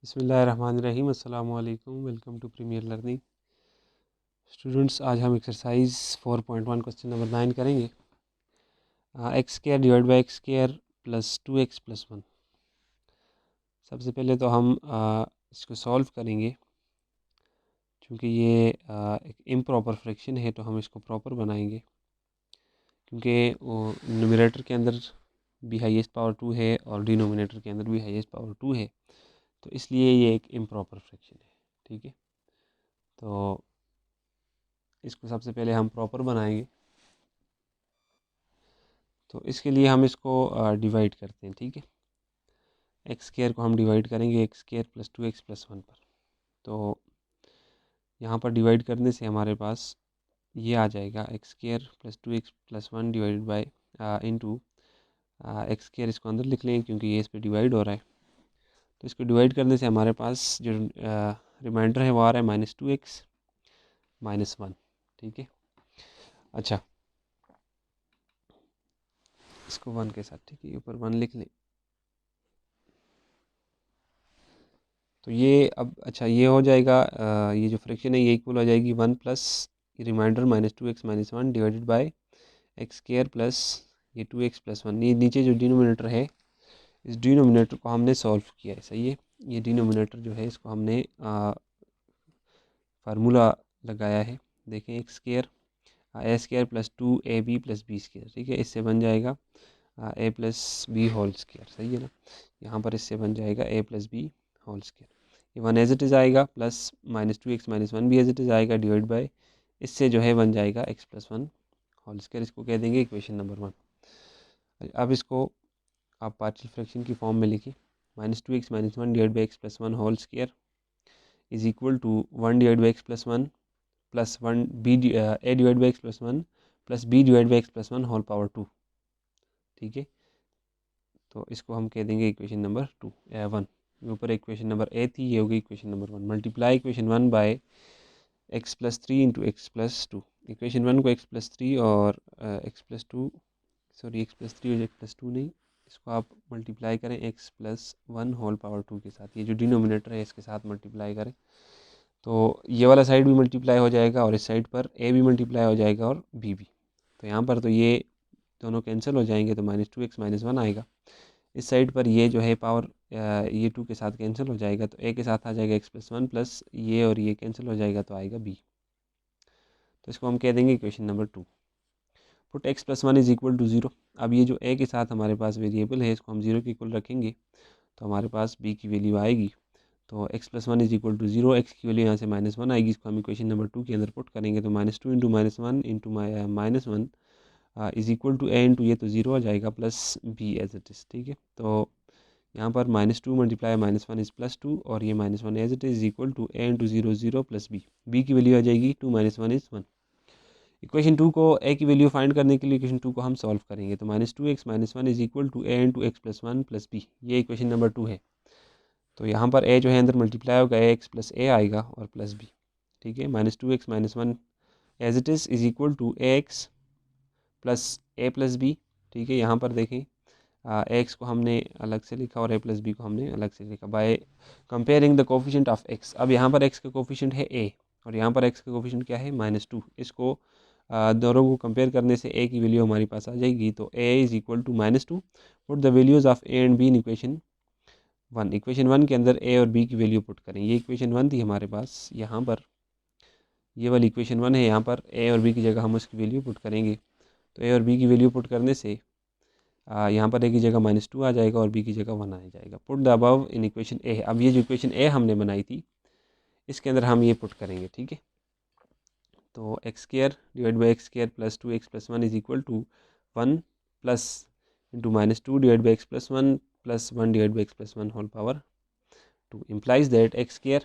बिस्मिल्लाहिर्रहमानिर्रहीम। अस्सलाम वालेकुम। Welcome to premier learning. Students, आज हम एक्सरसाइज 4.1 क्वेश्चन नंबर 9 करेंगे। X square divide by x square plus 2x plus 1। सबसे पहले तो हम इसको सॉल्व करेंगे। क्योंकि ये एक इम्प्रॉपर फ्रैक्शन है तो हम इसको प्रॉपर बनाएंगे, क्योंकि वो न्यूमरेटर के अंदर भी हाईएस्ट पावर 2 है और डिनोमिनेटर के अंदर भी हाईएस्ट पावर 2 है, तो इसलिए ये एक इम्प्रॉपर फ्रैक्शन है। ठीक है, तो इसको सबसे पहले हम प्रॉपर बनाएंगे। तो इसके लिए हम इसको डिवाइड करते हैं। ठीक है, एक्स स्क्वायर को हम डिवाइड करेंगे x square plus 2x plus 1 पर। तो यहाँ पर डिवाइड करने से हमारे पास ये आ जाएगा x square plus 2x plus 1 divided by into x square. इसको अंदर लिख लेंगे क्योंकि ये इस पर डिवाइड हो रहा है। तो इसको डिवाइड करने से हमारे पास जो रिमाइंडर है वो आ रहा है -2x -1। ठीक है, अच्छा, इसको 1 के साथ, ठीक है, ऊपर 1 लिख लें। तो ये अब अच्छा ये हो जाएगा, ये जो फ्रैक्शन है ये इक्वल हो जाएगी 1 plus remainder -2x -1 divided by x square plus ये 2x प्लस 1। ये नीचे जो डिनोमिनेटर है, इस डिनोमिनेटर को हमने सॉल्व किया है। सही है, ये डिनोमिनेटर जो है इसको हमने फार्मूला लगाया है। देखें, x square a square plus 2ab plus b square. ठीक है, इससे बन जाएगा a plus b whole square. सही है ना, यहाँ पर इससे बन जाएगा a plus b whole square. ये 1 एज इट इज़ आएगा, प्लस -2x -1 भी एज इट इज़ आएगा, डिवाइड बाय इससे जो है बन जाएगा x प्लस 1 होल स्क्वायर। इसको कह देंगे इक्वेशन नंबर 1। अब इसको आप पार्शियल फ्रैक्शन की फॉर्म में लिखिए। -2x -1 divide by x plus 1 whole square is equal to 1 divide by x plus 1 plus 1 a divide by x plus 1 plus b divide by x plus 1 whole power 2। ठीक है, तो इसको हम कह देंगे इक्वेशन नंबर 1। ऊपर इक्वेशन नंबर a थी, ये होगी equation number 1। Multiply equation 1 by x plus 3 into x plus 2। Equation 1 को एक्स प्लस 3 और x plus 2, sorry x plus 3 और एक्स प्लस 2 नहीं, इसको आप मल्टीप्लाई करें एक्स प्लस 1 होल पावर 2 के साथ। ये जो डिनोमिनेटर है इसके साथ मल्टीप्लाई करें तो ये वाला साइड भी मल्टीप्लाई हो जाएगा और इस साइड पर a भी मल्टीप्लाई हो जाएगा और b भी। तो यहाँ पर तो ये दोनों कैंसिल हो जाएंगे, तो -2x -1 आएगा। इस साइड पर ये जो है पावर ये 2 के साथ कैंसिल हो जाएगा, तो a के साथ आ जाएगा x प्लस 1 प्लस ये और ये कैंसिल हो जाएगा तो आएगा b। तो इसको हम कह देंगे equation number 2। Put x plus 1 is equal to 0। अब ये जो a के साथ हमारे पास वेरिएबल है इसको हम 0 के इक्वल रखेंगे तो हमारे पास b की वैल्यू आएगी। तो x plus 1 is equal to 0, x की वैल्यू यहाँ से -1 आएगी। इसको हम इक्वेशन नंबर 2 के अंदर पुट करेंगे तो -2 into -1 into -1 is equal to a into ये तो 0 आ जाएगा plus b as it is. ठीक है, तो यहाँ पर -2 मल्टीप्लाई -1 इज़ +2 और ये -1 as it is equal to a into 0 0 plus b की वैल्यू आ जाएगी 2 -1 इज़ 1। इक्वेशन 2 को a की वैल्यू फाइंड करने के लिए इक्वेशन 2 को हम सॉल्व करेंगे। तो -2x -1 is equal to a into x plus 1 plus b, ये इक्वेशन नंबर 2 है। तो यहाँ पर a जो है अंदर मल्टीप्लाई होगा, ax प्लस a आएगा और प्लस b। ठीक है, -2x -1 as it is equal to ax plus a plus b। ठीक है, यहाँ पर देखें एक्स को हमने अलग से लिखा और a प्लस बी को हमने अलग से लिखा bye comparing the coefficient of x। अब यहाँ पर x का कोफिशिएंट है a और यहाँ पर x का कोफिशिएंट क्या है -2। इसको दोनों को कंपेयर करने से a की वैल्यू हमारे पास आ जाएगी। तो a is equal to -2। Put the values of a and b in equation 1। Equation 1 के अंदर a और b की वैल्यू पुट करें। ये इक्वेशन 1 थी हमारे पास, यहाँ पर ये वाली इक्वेशन 1 है, यहाँ पर a और b की जगह हम उसकी वैल्यू पुट करेंगे। तो a और b की वैल्यू पुट करने से यहाँ पर a की जगह -2 आ जाएगा और b की जगह 1 आ जाएगा। Put the above in equation a। अब ये जो इक्वेशन a हमने बनाई थी इसके अंदर हम ये पुट करेंगे। ठीक है, तो x square divide by x square plus 2x plus 1 is equal to 1 plus into -2 divide by x plus 1 plus 1 divide by x plus 1 whole power 2 implies that x square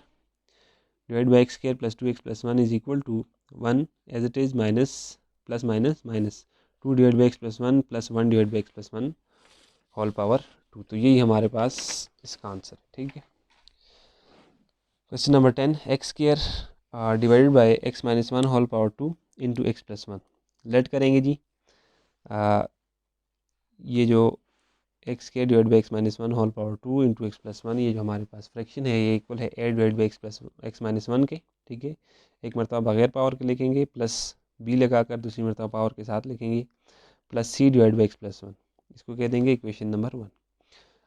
divided by x square plus 2x plus 1 is equal to 1 as it is minus plus minus 2 divided by x plus 1 plus 1 divided by x plus 1 whole power 2। तो यही हमारे पास इसका answer है। ठीक है, question number 10, x square divided by x -1 whole power 2 into x plus 1। Let करेंगे जी, ये जो x square divide by x minus one whole power 2 into x plus one, ये जो हमारे पास फ्रैक्शन है ये इक्वल है a divide by x plus x minus one के, ठीक है। एक मरतबा बगैर पावर के लिखेंगे, प्लस बी लगाकर दूसरी मरतबा पावर के साथ लिखेंगे, plus c divide by x plus one, इसको कह देंगे इक्वेशन नंबर 1।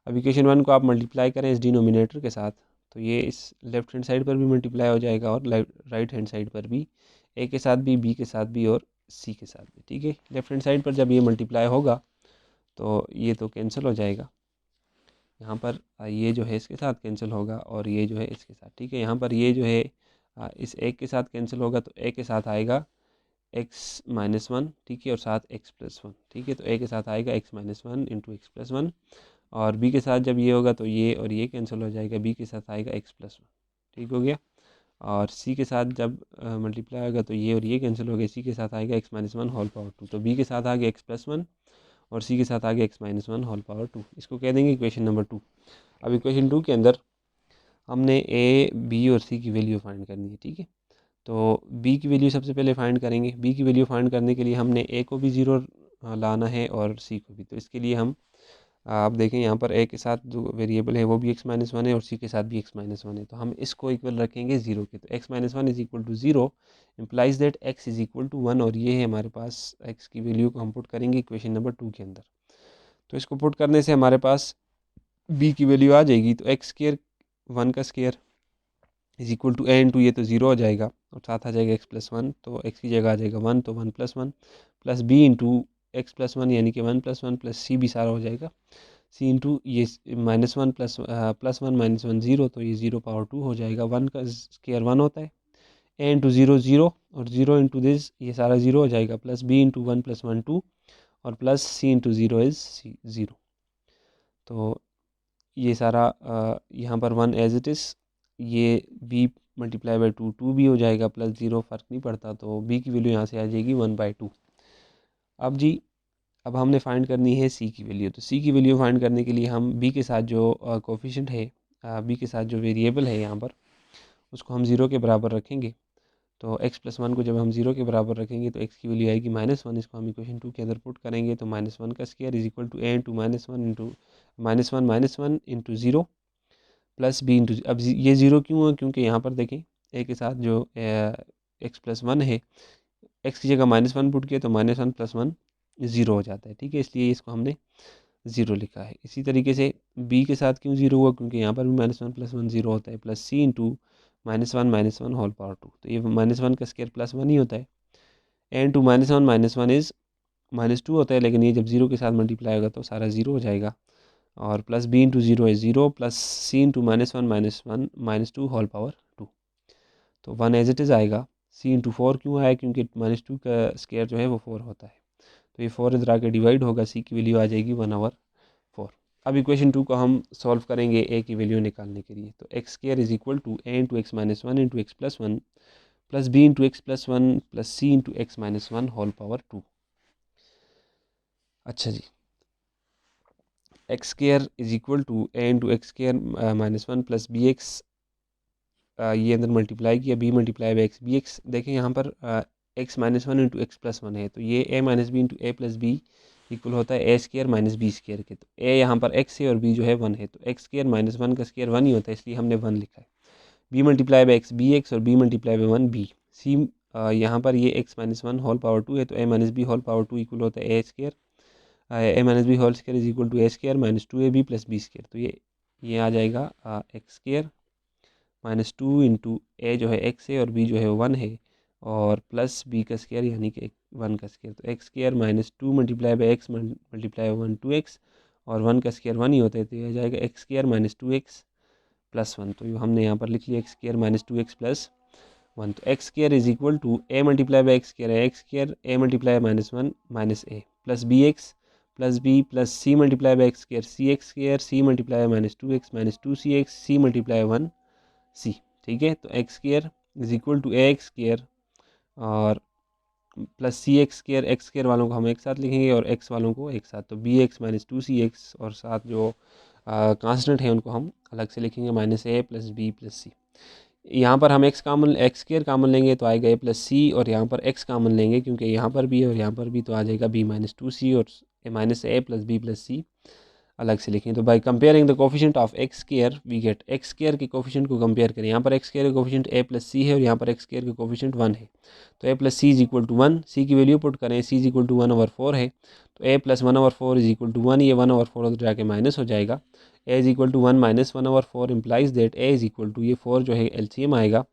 अब इक्वेशन 1 को आप मल्टीप्लाई करें इस डिनोमिनेटर के साथ, तो ये इस लेफ्ट हैंड साइड पर भी मल्टीप्लाई हो जाएगा और राइट हैंड साइड पर भी, ए के साथ भी, बी के साथ भी और सी के साथ भी, ठीक है। लेफ्ट हैंड साइड पर जब ये मल्टीप्लाई होगा तो ये तो कैंसिल हो जाएगा, यहाँ पर ये जो है इसके साथ कैंसिल होगा और ये जो है इसके साथ, ठीक है। यहाँ पर ये जो है इस एक के साथ कैंसिल होगा तो ए के साथ आएगा एक्स माइनस वन, ठीक है, और साथ एक्स प्लस वन, ठीक है। तो ए के साथ आएगा X minus one into x plus one, और बी के साथ जब ये होगा तो ये और ये कैंसिल हो जाएगा, बी के साथ आएगा एक्स प्लस वन, ठीक हो गया। और सी के साथ जब मल्टीप्लाई होगा तो ये और ये कैंसिल हो गया, सी के साथ आएगा X minus one whole power 2, तो बी के साथ आ गया एक्स प्लस वन और सी के साथ आ गया x minus one whole power 2, इसको कह देंगे इक्वेशन नंबर 2। अब इक्वेशन 2 के अंदर हमने ए, बी और सी की वैल्यू फाइंड करनी है, ठीक है। तो बी की वैल्यू सबसे पहले फाइंड करेंगे। बी की वैल्यू फाइंड करने के लिए हमने ए को भी ज़ीरो लाना है और सी को भी, तो इसके लिए हम आप देखें यहाँ पर ए के साथ जो वेरिएबल है वो भी एक्स माइनस वन है और सी के साथ भी एक्स माइनस वन है, तो हम इसको इक्वल रखेंगे ज़ीरो के, तो x minus one is equal to zero implies that x is equal to one, और ये है हमारे पास एक्स की वैल्यू को हम पुट करेंगे इक्वेशन नंबर 2 के अंदर। तो इसको पुट करने से हमारे पास बी की वैल्यू आ जाएगी, तो एक्स स्केयर वन का square is equal to a into ये तो ज़ीरो हो जाएगा और साथ आ जाएगा एक्स प्लस वन, तो एक्स की जगह आ जाएगा वन, तो one plus b into x plus one यानी कि वन प्लस सी भी सारा हो जाएगा, सी इंटू ये minus one plus one minus one zero, तो ये ज़ीरो पावर 2 हो जाएगा, वन का स्केयर वन होता है, ए इंटू ज़ीरो ज़ीरो और ज़ीरो इंटू दिस ये सारा ज़ीरो हो जाएगा, plus b into one plus one two और plus c into zero is zero. तो ये सारा यहाँ पर वन एज इट इज़, ये b multiply by two, two भी हो जाएगा, प्लस ज़ीरो फ़र्क नहीं पड़ता, तो बी की वैल्यू यहाँ से आ जाएगी 1/2। अब जी अब हमने फाइंड करनी है सी की वैल्यू, तो सी की वैल्यू फाइंड करने के लिए हम बी के साथ जो कोफिशिएंट है, बी के साथ जो वेरिएबल है यहाँ पर उसको हम ज़ीरो के बराबर रखेंगे। तो एक्स प्लस वन को जब हम ज़ीरो के बराबर रखेंगे तो एक्स की वैल्यू आएगी माइनस वन, इसको हम इक्वेशन 2 के अंदर पुट करेंगे, तो माइनस वन का square is equal to a into minus one into zero plus b into, अब ये ज़ीरो क्यों है, क्योंकि यहाँ पर देखें ए के साथ जो एक्स प्लस वन है, एक्स की जगह माइनस वन पुट किया तो minus one plus one zero हो जाता है, ठीक है, इसलिए इसको हमने ज़ीरो लिखा है। इसी तरीके से बी के साथ क्यों ज़ीरो हुआ, क्योंकि यहाँ पर भी minus one plus one zero होता है, plus c into minus one whole power 2, तो ये माइनस वन का स्क्वायर प्लस वन ही होता है, n two minus one is minus two होता है, लेकिन ये जब ज़ीरो के साथ मल्टीप्लाई होगा तो सारा ज़ीरो हो जाएगा, और प्लस बी इंटू ज़ीरो है zero, plus c into minus one minus two whole power 2, तो वन एज इट इज़ आएगा। सी इंटू फोर क्यों आया, क्योंकि माइनस टू का स्क्वायर जो है वो 4 होता है, तो ये 4 इधर आके डिवाइड होगा, सी की वैल्यू आ जाएगी 1/4। अब इक्वेशन 2 को हम सॉल्व करेंगे ए की वैल्यू निकालने के लिए, तो x square is equal to a into x minus one into x plus one plus b into x plus one plus c into x minus one whole power 2। अच्छा जी, x square is equal to a into x square minus one plus b x, ये अंदर multiply किया, b multiply by x b x, देखें यहाँ पर x minus one into x plus one है, तो ये ए माइनस बी इंटू ए plus B equal होता है a square minus B square के, तो ए यहाँ पर एक्स है और बी जो है वन है, तो एक्स स्क्वायर माइनस वन का स्क्वायर वन ही होता है, इसलिए हमने वन लिखा है। B multiply by x b x और b multiply by one b, see यहाँ पर ये x minus one whole power 2 है, तो a minus b whole power 2 equal होता है a square, a minus b whole square is equal to a square minus two a b plus b square, तो ये आ जाएगा x square minus two into a जो है x है और बी जो है वन है, और प्लस बी का स्क्वायर यानी कि वन का स्क्वायर, तो x square minus two multiply by x multiply by one two x, और वन का स्क्वायर वन ही होता है, तो यह आ जाएगा x square minus two x plus one, तो हमने यहाँ पर लिख लिया x square minus two x plus one, तो x square is equal to a multiply by x square है x square, a multiply minus one minus a plus b x plus b plus c multiply by x square c x square, c multiply minus two c x, c multiply one c, ठीक है। तो x square is equal to a x square और plus c x square, x square वालों को हम एक साथ लिखेंगे और एक्स वालों को एक साथ, तो B x minus two c x, और साथ जो कांस्टेंट है उनको हम अलग से लिखेंगे minus a plus b plus सी। यहाँ पर हम एक्स स्क्वायर कामन लेंगे तो आएगा ए प्लस सी, और यहाँ पर एक्स कामन लेंगे क्योंकि यहाँ पर भी है और यहाँ पर भी, तो आ जाएगा बी माइनस टू सी और minus a plus b plus c अलग से लिखें। तो by comparing the coefficient of x square we get, x square के कोफिशिएंट को कंपेयर करें। यहाँ पर एक्स स्क्वायर का कोफिशिएंट a प्लस सी है और यहाँ पर एक्स स्क्वायर का कोफिशिएंट 1 है। तो a plus C is equal to 1, C की वैल्यू पुट करें, सी इज इक्वल टू 1/4 है। तो a प्लस 1/4 इज इक्वल टू 1, ये 1/4 तो जाके माइनस हो जाएगा। a is equal to 1 minus 1/4 implies that a is equal to, ये 4 जो है एलसीएम आएगा,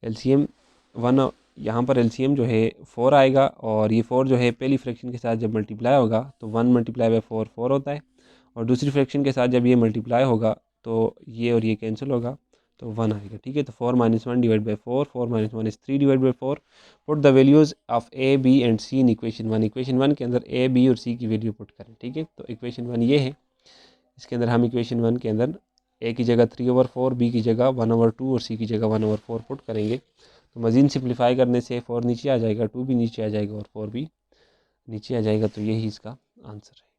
एलसीएम 1, यहाँ पर एलसीएम जो है 4 आएगा और ये 4 जो है पहली फ्रैक्शन के साथ जब मल्टीप्लाई होगा तो 1 मल्टीप्लाई बाय 4 4 होता है, और दूसरी फ्रैक्शन के साथ जब ये मल्टीप्लाई होगा तो ये और ये कैंसिल होगा तो 1 आएगा। ठीक है, तो 4 - 1 डिवाइड बाई 4, 4 - 1 इज 3 divide by 4। Put the values of a b and c in equation 1, equation 1 के अंदर ए बी और सी की वैल्यू पुट करें। ठीक है, तो इक्वेशन 1 ये है, इसके अंदर हम इक्वेशन 1 के अंदर ए की जगह 3/4, बी की जगह 1/2 और सी की जगह 1/4 पुट करेंगे। तो मज़ीद सिंप्लीफाई करने से 4 नीचे आ जाएगा, 2 भी नीचे आ जाएगा और 4 भी नीचे आ जाएगा। तो यही इसका आंसर है।